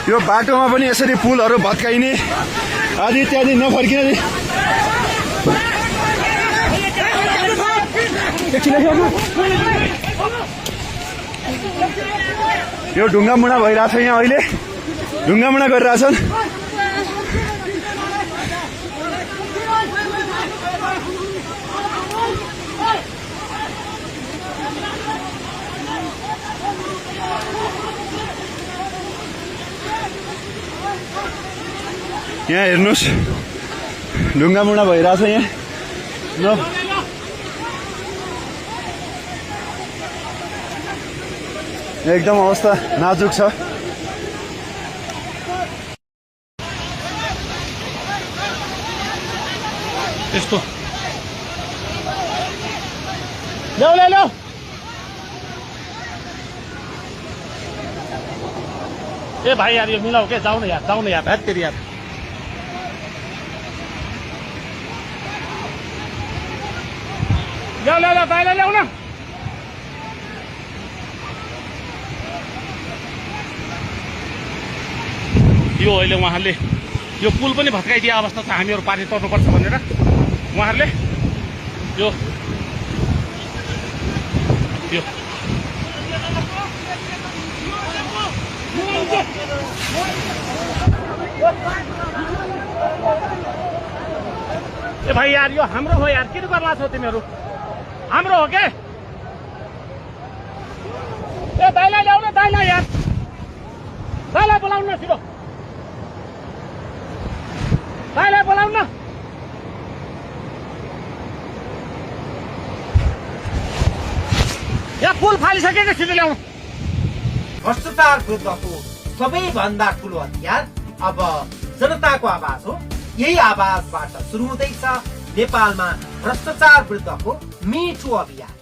यो बाटोमा पनि यसरी पुलहरू भत्काइने आदि इत्यादि नफर्किने यो ढुङ्गामुढा भइरहेछ यहाँ अहिले ढुङ्गामुढा गरिरहेछन् यहाँ हेर्नुहोस् ढुङ्गामुढा भइरहेछ यहाँ ल एकदम अवस्था नाजुक छ यस्तो ल्याउ ल्याउ ल्याउ ए भाइ यार यो मिलाऊ के जाऊ न यार हैट तेरी यार ल्याउ ल्याउ ल्याउ भाइलाई ल्याउ न यो अहिले उहाँहरूले यो पुल पनि भत्काइदिए अवस्था छ हामीहरू पानी तर्नुपर्छ भनेर उहाँहरूले यो ए भाइ यार यो हाम्रो हो यार किन गर्ला छौ तिमीहरू हाम्रो हो के ए दाइलाई ल्याउ न दाइलाई यार दाइलाई बोलाउन न छिटो दाइलाई बोलाउन न यहाँ पुल फालिसकेको छिटो ल्याउनु भ्रष्टाचार विरुद्धको सबैभन्दा ठुलो हतियार अब जनताको आवाज हो यही आवाजबाट सुरु हुँदैछ नेपालमा भ्रष्टाचार विरुद्धको मिठो अभियान